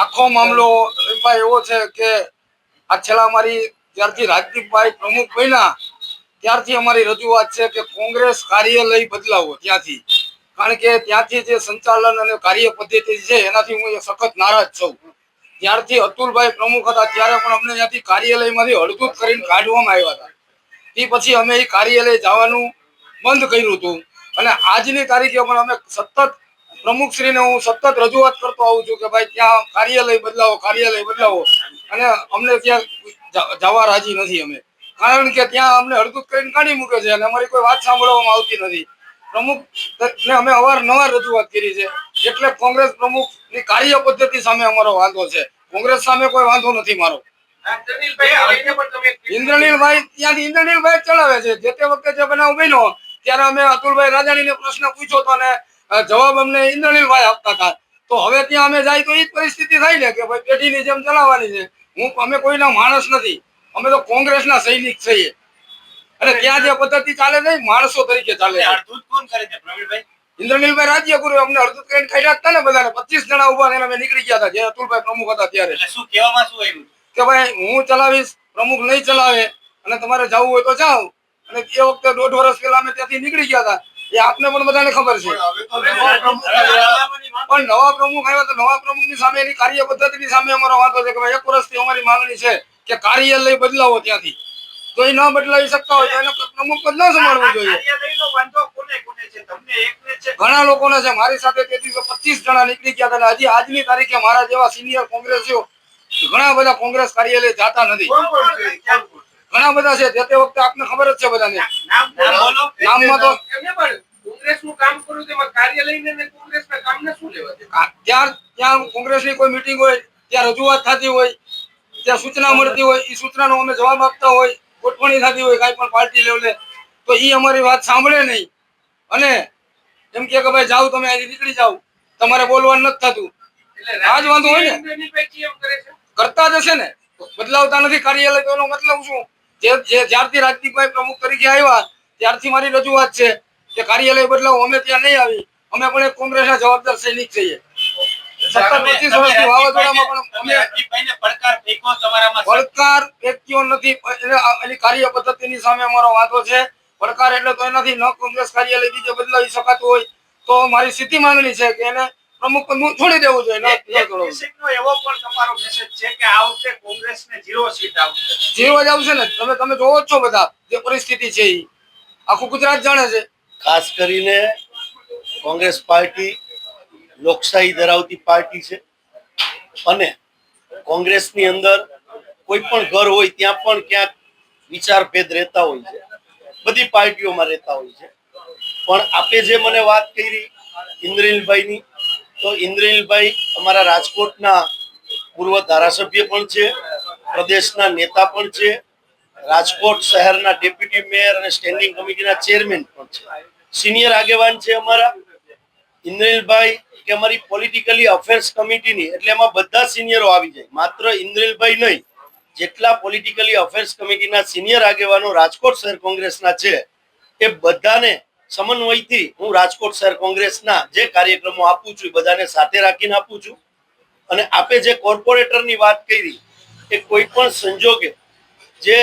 આખો મામલો રવિભાઈ એવો છે કે આ છેલ્લા અમારી જ્યારથી રાજદીપભાઈ પ્રમુખ બન્યા ત્યારથી અમારી રજૂઆત છે કે કોંગ્રેસ કાર્યાલય બદલાવો ત્યાંથી, કારણ કે ત્યાંથી જે સંચાલન અને કાર્ય પદ્ધતિ છે એનાથી હું સખત નારાજ છું. ત્યારથી અતુલભાઈ પ્રમુખ હતા ત્યારે પણ અમને ત્યાંથી કાર્યાલયમાંથી હડધૂત કરીને કાઢવામાં આવ્યા હતા. તે પછી અમે એ કાર્યાલય જવાનું બંધ કર્યું હતું અને આજની તારીખે પણ અમે સતત પ્રમુખશ્રીને હું સતત રજૂઆત કરતો આવું છું કે ભાઈ ત્યાં કાર્યાલય બદલાવો અને અમને ત્યાં જવા રાજી નથી અમે, કારણ કે ત્યાં અમને હડધૂત કરીને કાઢી મૂકે છે અને અમારી કોઈ વાત સાંભળવામાં આવતી નથી. પ્રમુખને અમે અવારનવાર રજૂઆત કરી છે, એટલે કોંગ્રેસ પ્રમુખની કાર્ય પદ્ધતિ સામે અમારો વાંધો છે. કોંગ્રેસ સામે કોઈ વાંધો નથી મારો. ઇન્દ્રનીલભાઈ ત્યાંથી ઇન્દ્રનીલભાઈ ચલાવે છે. જે તે વખતે જે બનાવ બન્યો ત્યારે અમે અતુલભાઈ રાજાણીને પ્રશ્ન પૂછ્યો હતો અને જવાબ અમને ઇન્દ્રનીલભાઈ આપતા હતા. તો હવે ત્યાં અમે જાય તો એ જ પરિસ્થિતિ થાય ને કે ભાઈ પેઢીની જેમ ચલાવવાની છે. અમે કોઈના માણસ નથી, અમે તો કોંગ્રેસના સૈનિક છીએ અને ત્યાં જે પદ્ધતિ ચાલે છે માણસો તરીકે ચાલે છે. ઇન્દ્રનીલભાઈ રાજ્ય ગુરુ અમને અડધું કરીને ખાઈ હતા ને બધાને 25 જણા ઉભા થઈને અમે નીકળી ગયા હતા જે અતુલભાઈ પ્રમુખ હતા ત્યારે. શું કહેવામાં શું આવ્યું કે ભાઈ હું ચલાવીશ, પ્રમુખ નહીં ચલાવે અને તમારે જવું હોય તો જાઓ. અને એ વખતે 1.5 વર્ષ પહેલા અમે ત્યાંથી નીકળી ગયા હતા. એ આપને પણ બધાને ખબર છે. પણ નવા પ્રમુખ આવ્યા તો નવા પ્રમુખની સામે એની કાર્ય પદ્ધતિની સામે અમારો વાંધો છે કે ભાઈ 1 વર્ષથી અમારી માંગણી છે કે કાર્યાલય બદલાવો ત્યાંથી. તો એ ન બદલાવી શકતા હોય તો એને પ્રમુખ પદ ન સંભાળવું જોઈએ. ઘણા લોકોને છે. મારી સાથે તે દિવસે 25 જણા નીકળી ગયા હતા. હજી આજની તારીખે મારા જેવા સિનિયર કોંગ્રેસીઓ ઘણા બધા કોંગ્રેસ કાર્યાલય જાતા નથી. ઘણા બધા છે. તે વખતે આપને ખબર જ છે બધાને. નામમાં તો કોંગ્રેસનું કામ કર્યું તેમાં કાર્યાલયને ને કોંગ્રેસના કામને શું લેવા દે? ત્યાં કોંગ્રેસની કોઈ મીટિંગ હોય ત્યાં રજૂઆત થતી હોય, ત્યાં સૂચના મળતી હોય, એ સૂચનાનો અમે જવાબ આપતા હોય, ગોઠવણી થતી હોય કાંઈ પણ પાર્ટી લેવલે, તો એ અમારી વાત સાંભળે નહીં અને એમ કે ભાઈ જાઓ તમે અહીંથી નીકળી જાઓ, તમારે બોલવાનું નથી થતું. આ જ વાંધો હોય ને. કરતા જ હશે ને, બદલાવતા નથી કાર્યાલય તો એનો મતલબ શું? જ્યારથી રાજદીપભાઈ પ્રમુખ તરીકે આવ્યા ત્યારથી મારી રજૂઆત છે કે કાર્યાલય બદલાવો. અમે ત્યાં નહીં આવી. અમે પણ એક કોંગ્રેસના જવાબદાર સૈનિક છીએ. 17-25 વર્ષથી વાવાઝોડામાં પણ અમે પડકાર ફેંક્યો નથી. એની કાર્ય પદ્ધતિની સામે અમારો વાંધો છે. પડકાર એટલે તો એનાથી ન કોંગ્રેસ કાર્યાલય બીજે બદલાવી શકાતું હોય તો મારી સીધી માંગણી છે કે એને પ્રમુખ પદ છોડી દેવું જોઈએ. એવો પણ તમારો મેસેજ છે કે આ વખતે કોંગ્રેસને 0 સીટ આવશે. 0 જ આવશે ને. તમે જોવો જ છો બધા જે પરિસ્થિતિ છે એ આખું ગુજરાત જાણે છે. ખાસ કરીને કોંગ્રેસ પાર્ટી લોકશાહી ધરાવતી પાર્ટી છે અને કોંગ્રેસની અંદર કોઈ પણ ઘર હોય ત્યાં પણ ક્યાંક વિચારભેદ રહેતા હોય છે. બધી પાર્ટીઓમાં રહેતા હોય છે. પણ આપે જે મને વાત કરી ઇન્દ્રનીલભાઈની, તો ઇન્દ્રનીલભાઈ અમારા રાજકોટના પૂર્વ ધારાસભ્ય પણ છે, પ્રદેશના નેતા પણ છે, રાજકોટ શહેરના ડેપ્યુટી મેયર અને સ્ટેન્ડિંગ કમિટીના ચેરમેન પણ છે, સિનિયર આગેવાન છે અમારા. ઇન્દ્રનીલભાઈ કે અમારી પોલિટિકલી અફેર્સ કમિટીની એટલે એમાં બધા સિનિયરો આવી જાય, માત્ર ઇન્દ્રનીલભાઈ નહીં, જેટલા પોલિટિકલી અફેર્સ કમિટીના સિનિયર આગેવાનો રાજકોટ શહેર કોંગ્રેસના છે એ બધાને સમન્વયથી હું રાજકોટ શહેર કોંગ્રેસના જે કાર્યક્રમો આપું છું બધાને સાથે રાખીને આપું છું. અને આપે જે કોર્પોરેટરની વાત કરી એ કોઈ પણ સંજોગે જે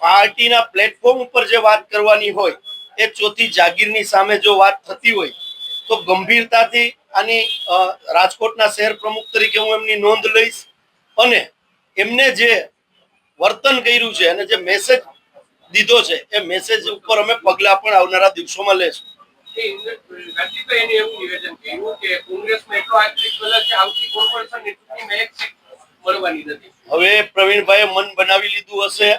પાર્ટીના પ્લેટફોર્મ ઉપર જે વાત કરવાની હોય એ ચોથી જાગીરની સામે જો વાત થતી હોય તો ગંભીરતાથી આની રાજકોટના શહેર પ્રમુખ તરીકે હું એમની નોંધ લઈશ અને એમને જે વર્તન કર્યું છે અને જે મેસેજ દીધો છે એ મેસેજ ઉપર અમે પગલા પણ આવનારા દિવસોમાં લેશું. હવે પ્રવીણભાઈએ મન બનાવી લીધું હશે,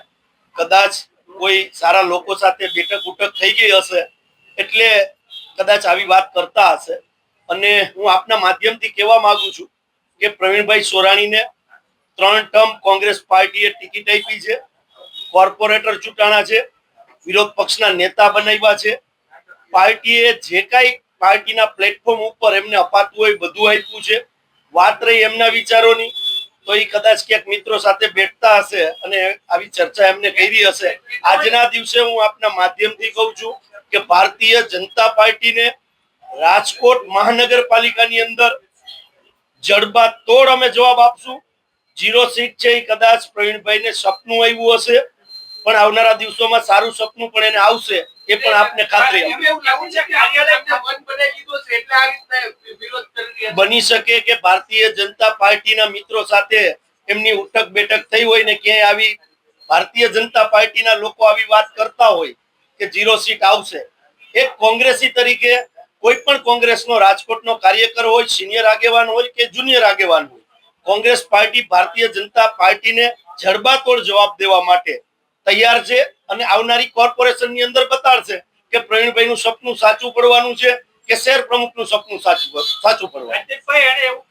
કદાચ કોઈ સારા લોકો સાથે બેઠક ઉઠક થઈ ગઈ હશે એટલે કદાચ આવી વાત કરતા હશે. અને હું આપના માધ્યમથી કહેવા માંગુ છું કે પ્રવીણભાઈ સોરાણીને 3 ટર્મ કોંગ્રેસ પાર્ટીએ ટિકિટ આપી છે, કોર્પોરેટર ચૂંટાણા છે, વિરોધ પક્ષના નેતા બનાવ્યા છે. પાર્ટીએ જે કાંઈ પાર્ટીના પ્લેટફોર્મ ઉપર એમને અપાતું હોય બધું આપ્યું છે. વાત રહી એમના વિચારોની તો એ કદાચ ક્યાંક મિત્રો સાથે બેઠતા હશે અને આવી ચર્ચા એમને કરી હશે. આજના દિવસે હું આપના માધ્યમથી કહું છું કે ભારતીય જનતા પાર્ટીને રાજકોટ મહાનગરપાલિકાની અંદર જડબા તોડ અમે જવાબ આપશું. 0 સીટ છે એ કદાચ પ્રવીણભાઈને સપનું આવ્યું હશે, પણ આવનારા દિવસોમાં સારું સપનું પણ એને આવશે, એ પણ આપને ખાતરી આપું. એમ એવું લાગે છે કે કાર્યાલયને બંધ બનાવી દીધો છે એટલે આ રીતના વિરોધ કરી રહ્યા છે. બની શકે કે ભારતીય જનતા પાર્ટીના મિત્રો સાથે એમની ઉઠક બેઠક થઈ હોય ને ક્યાંય આવી ભારતીય જનતા પાર્ટીના લોકો આવી વાત કરતા હોય કે 0 સીટ આવશે. એક કોંગ્રેસી તરીકે કોઈ પણ કોંગ્રેસનો રાજકોટનો કાર્યકર હોય, સિનિયર આગેવાન હોય કે જુનિયર આગેવાન હોય, કોંગ્રેસ પાર્ટી ભારતીય જનતા પાર્ટીને જડબાતોડ જવાબ દેવા માટે તૈયાર છે અને આવનારી કોર્પોરેશનની અંદર બતાડશે કે પ્રવીણભાઈનું સપનું સાચું પડવાનું છે કે શહેર પ્રમુખનું સપનું સાચું પડવાનું. હાર્દિકભાઈ એને એવું